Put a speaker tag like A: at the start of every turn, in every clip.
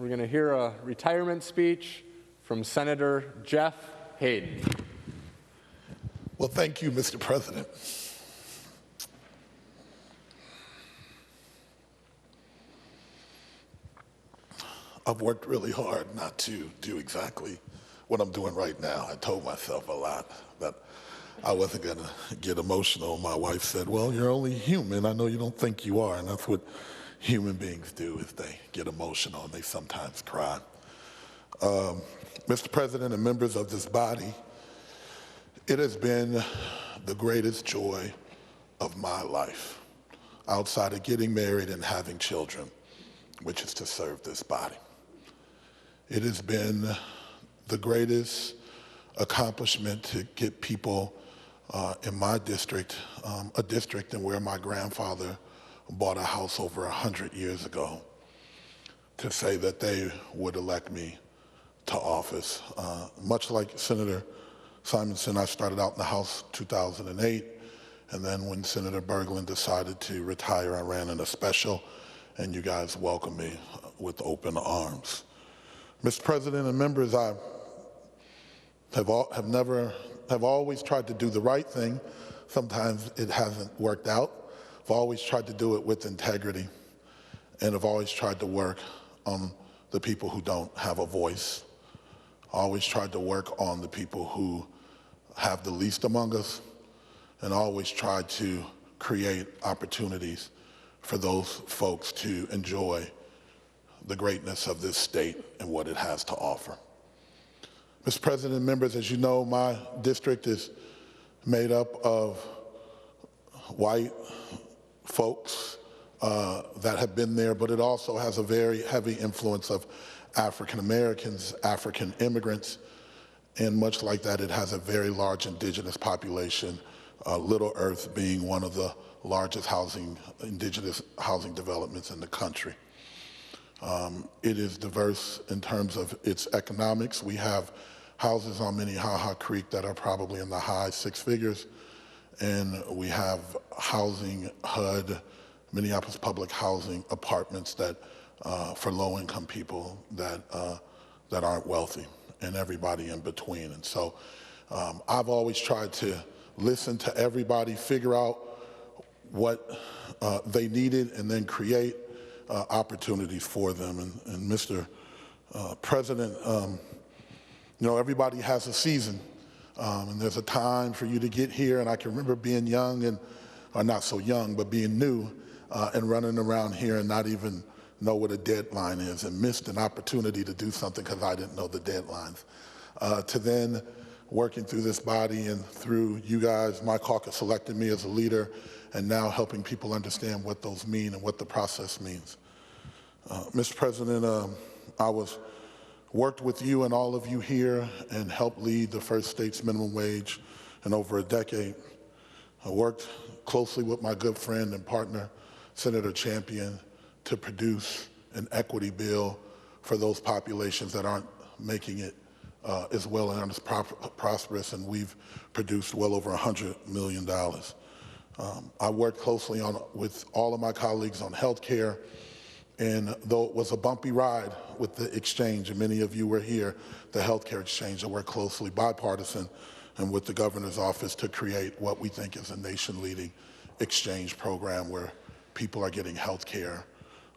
A: we're going to hear a retirement speech from Senator Jeff Hayden.
B: Well, thank you, Mr. President. I've worked really hard not to do exactly what I'm doing right now. I told myself a lot that I wasn't going to get emotional. My wife said, well, you're only human. I know you don't think you are. And that's what human beings do, is they get emotional and they sometimes cry. Mr. President and members of this body, it has been the greatest joy of my life, outside of getting married and having children, which is to serve this body. It has been the greatest accomplishment to get people in my district, a district in where my grandfather bought a house over 100 years ago, to say that they would elect me to office. Much like Senator Simonson, I started out in the House 2008, and then when Senator Berglund decided to retire, I ran in a special, and you guys welcomed me with open arms. Mr. President and members, I have always tried to do the right thing. Sometimes it hasn't worked out. I've always tried to do it with integrity, and I've always tried to work on the people who don't have a voice. I always tried to work on the people who have the least among us, and I always tried to create opportunities for those folks to enjoy the greatness of this state and what it has to offer. Mr. President and members, as you know, my district is made up of white folks that have been there, but it also has a very heavy influence of African Americans, African immigrants, and much like that, it has a very large indigenous population, Little Earth being one of the largest indigenous housing developments in the country. It is diverse in terms of its economics. We have houses on Minnehaha Creek that are probably in the high six figures, and we have housing, HUD, Minneapolis Public Housing apartments that for low-income people that aren't wealthy, and everybody in between. And so I've always tried to listen to everybody, figure out what they needed, and then create opportunities for them. And Mr. President, you know, everybody has a season, and there's a time for you to get here. And I can remember being young, or not so young, but being new, and running around here and not even know what a deadline is, and missed an opportunity to do something because I didn't know the deadlines. To then working through this body and through you guys, my caucus selected me as a leader, and now helping people understand what those mean and what the process means. Mr. President, I worked with you and all of you here and helped lead the first state's minimum wage in over a decade. I worked closely with my good friend and partner, Senator Champion, to produce an equity bill for those populations that aren't making it as well and as prosperous, and we've produced well over $100 million. I worked closely with all of my colleagues on health care, and though it was a bumpy ride with the exchange, and many of you were here, the health care exchange, I worked closely bipartisan and with the governor's office to create what we think is a nation-leading exchange program where people are getting health care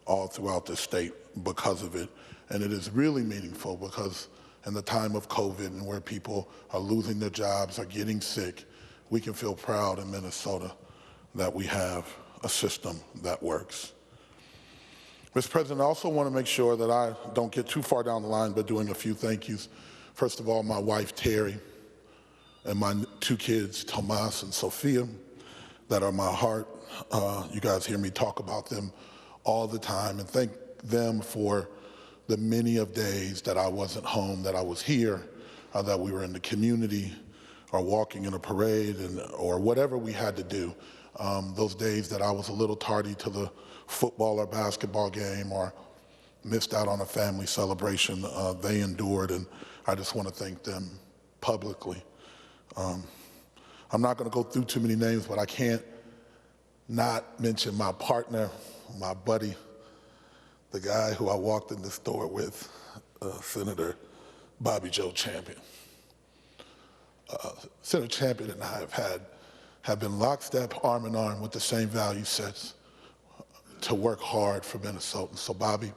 B: all throughout the state because of it. And it is really meaningful because in the time of COVID and where people are losing their jobs, are getting sick, we can feel proud in Minnesota that we have a system that works. Mr. President, I also want to make sure that I don't get too far down the line by doing a few thank yous. First of all, my wife, Terry, and my two kids, Tomas and Sophia, that are my heart. You guys hear me talk about them all the time, and thank them for the many of days that I wasn't home, that I was here, that we were in the community, or walking in a parade, or whatever we had to do. Those days that I was a little tardy to the football or basketball game, or missed out on a family celebration, they endured, and I just want to thank them publicly. I'm not going to go through too many names, but I can't not mention my partner, my buddy, the guy who I walked in the store with, Senator Bobby Joe Champion. Senator Champion and I have been lockstep, arm in arm with the same value sets to work hard for Minnesotans. So Bobby,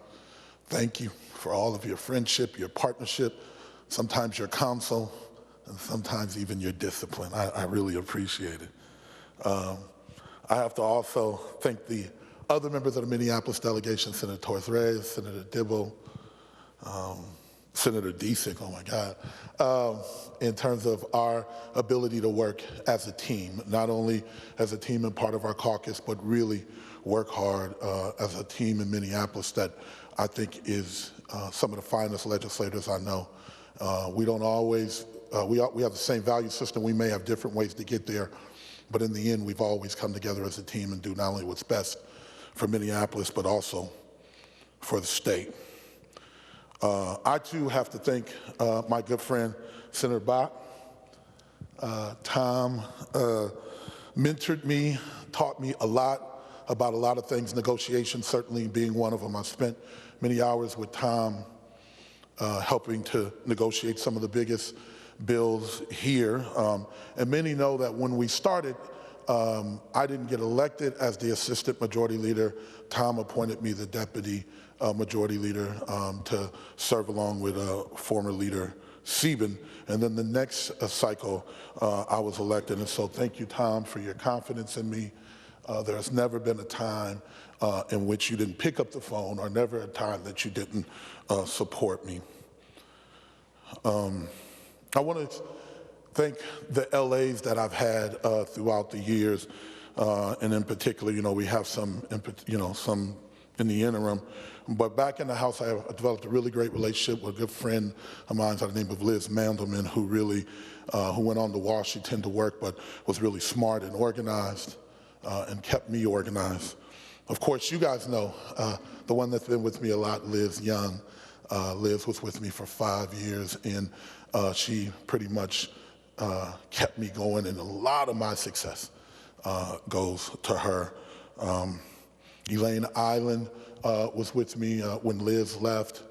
B: thank you for all of your friendship, your partnership, sometimes your counsel, and sometimes even your discipline. I really appreciate it. I have to also thank the other members of the Minneapolis delegation, Senator Torres Reyes, Senator Dibble, Senator Disick, oh my God, in terms of our ability to work as a team, not only as a team and part of our caucus, but really work hard as a team in Minneapolis that I think is some of the finest legislators I know. We don't always, we have the same value system. We may have different ways to get there, but in the end, we've always come together as a team and do not only what's best for Minneapolis, but also for the state. I too have to thank my good friend, Senator Bach. Tom mentored me, taught me a lot about a lot of things, negotiation certainly being one of them. I spent many hours with Tom helping to negotiate some of the biggest bills here. And many know that when we started, I didn't get elected as the assistant majority leader. Tom appointed me the deputy majority leader to serve along with former leader Sieben. And then the next cycle, I was elected. And so thank you, Tom, for your confidence in me. There has never been a time in which you didn't pick up the phone, or never a time that you didn't support me. I want to thank the LAs that I've had throughout the years, and in particular, we have some in the interim. But back in the House, I developed a really great relationship with a good friend of mine by the name of Liz Mandelman, who really, who went on to Washington to work, but was really smart and organized and kept me organized. Of course, you guys know the one that's been with me a lot, Liz Young. Liz was with me for 5 years, and she pretty much kept me going, and a lot of my success goes to her. Elaine Island was with me when Liz left.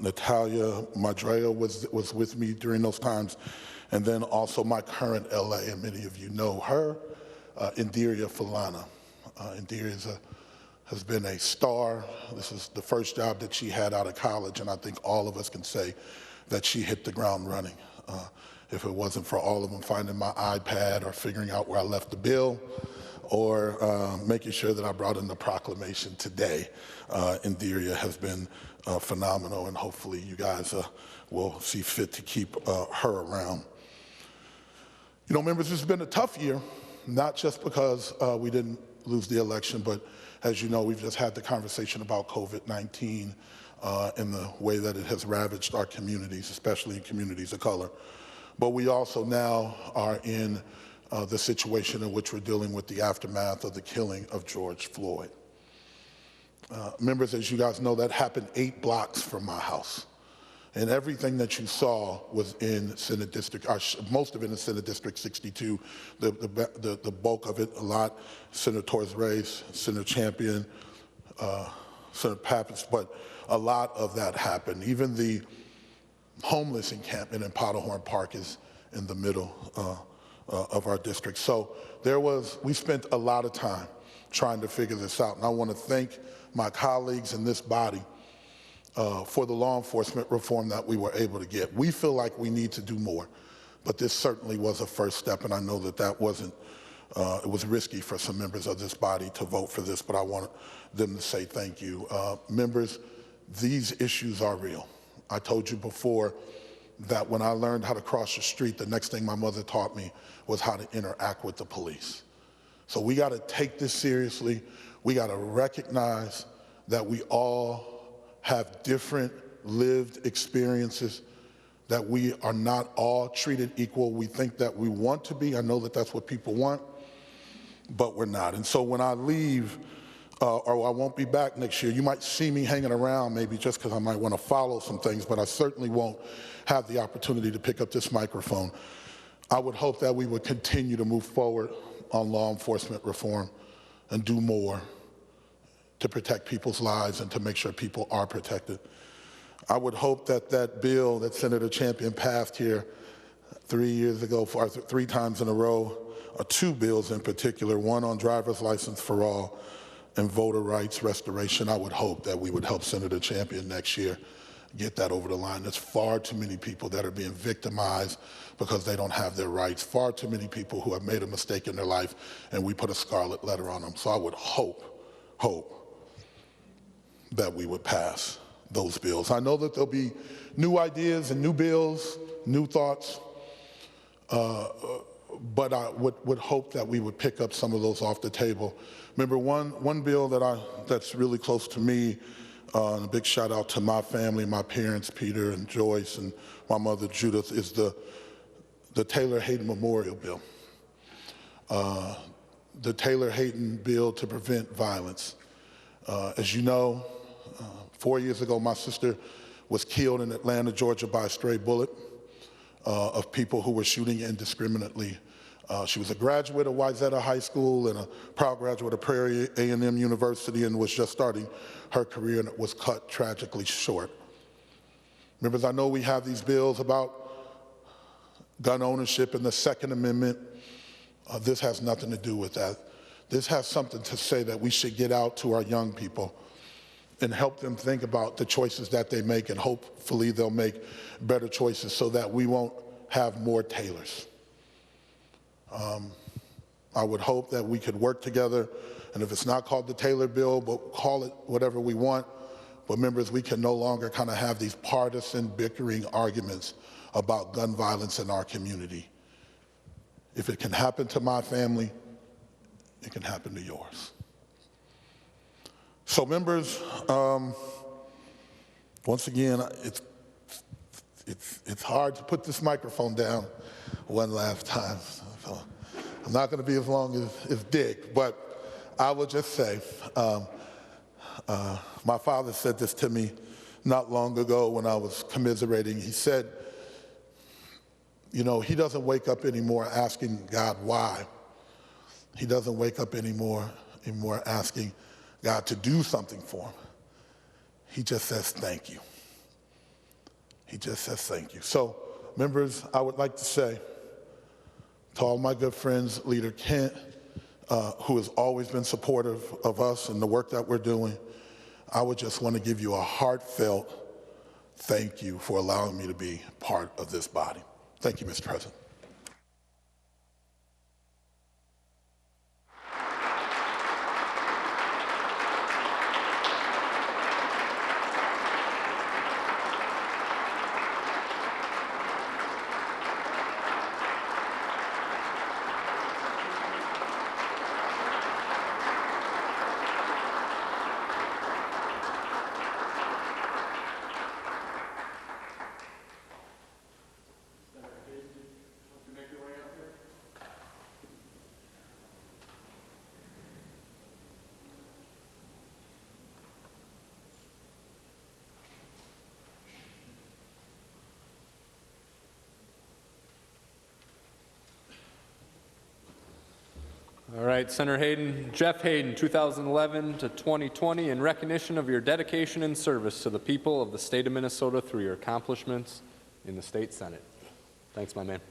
B: Natalia Madrea was with me during those times. And then also my current LA, and many of you know her, Indiria Falana. Indiria has been a star. This is the first job that she had out of college, and I think all of us can say that she hit the ground running. If it wasn't for all of them finding my iPad or figuring out where I left the bill, or making sure that I brought in the proclamation today, Indiria has been phenomenal, and hopefully you guys will see fit to keep her around. Members, this has been a tough year, not just because we didn't lose the election, but as you know, we've just had the conversation about COVID-19 and the way that it has ravaged our communities, especially in communities of color. But we also now are in the situation in which we're dealing with the aftermath of the killing of George Floyd. Members, as you guys know, that happened 8 blocks from my house. And everything that you saw was in Senate District, most of it in Senate District 62, the bulk of it, a lot, Senator Torres Reyes, Senator Champion, Senator Pappas, but a lot of that happened. Even the homeless encampment in Powderhorn Park is in the middle of our district. So we spent a lot of time trying to figure this out. And I want to thank my colleagues in this body for the law enforcement reform that we were able to get. We feel like we need to do more, but this certainly was a first step, and I know that wasn't, it was risky for some members of this body to vote for this, but I want them to say thank you. Members, these issues are real. I told you before that when I learned how to cross the street, the next thing my mother taught me was how to interact with the police. So we got to take this seriously. We got to recognize that we all have different lived experiences, that we are not all treated equal. We think that we want to be. I know that that's what people want, but we're not. And so when I leave, or I won't be back next year, you might see me hanging around maybe just because I might want to follow some things, but I certainly won't have the opportunity to pick up this microphone. I would hope that we would continue to move forward on law enforcement reform and do more to protect people's lives and to make sure people are protected. I would hope that that bill that Senator Champion passed here 3 years ago, or 3 times in a row, or 2 bills in particular, one on driver's license for all and voter rights restoration. I would hope that we would help Senator Champion next year get that over the line. There's far too many people that are being victimized because they don't have their rights, far too many people who have made a mistake in their life, and we put a scarlet letter on them. So I would hope that we would pass those bills. I know that there'll be new ideas and new bills, new thoughts, but I would hope that we would pick up some of those off the table. Remember, one bill that's really close to me, and a big shout out to my family, my parents, Peter and Joyce, and my mother, Judith, is the Taylor Hayden Memorial Bill. The Taylor Hayden Bill to prevent violence. As you know, 4 years ago, my sister was killed in Atlanta, Georgia by a stray bullet of people who were shooting indiscriminately. She was a graduate of Wayzata High School and a proud graduate of Prairie A&M University and was just starting her career, and it was cut tragically short. Members, I know we have these bills about gun ownership and the Second Amendment. This has nothing to do with that. This has something to say that we should get out to our young people and help them think about the choices that they make, and hopefully they'll make better choices so that we won't have more Taylors. I would hope that we could work together, and if it's not called the Taylor Bill, but call it whatever we want, but members, we can no longer kind of have these partisan bickering arguments about gun violence in our community. If it can happen to my family, it can happen to yours. So members, once again, it's hard to put this microphone down one last time. So I'm not going to be as long as Dick, but I will just say, my father said this to me not long ago when I was commiserating. He said, you know, he doesn't wake up anymore asking God why. He doesn't wake up anymore asking God to do something for him. He just says thank you. He just says thank you. So, members, I would like to say to all my good friends, Leader Kent, who has always been supportive of us and the work that we're doing, I would just want to give you a heartfelt thank you for allowing me to be part of this body. Thank you, Mr. President.
A: All right, Senator Hayden, Jeff Hayden, 2011 to 2020, in recognition of your dedication and service to the people of the state of Minnesota through your accomplishments in the state Senate. Thanks, my man.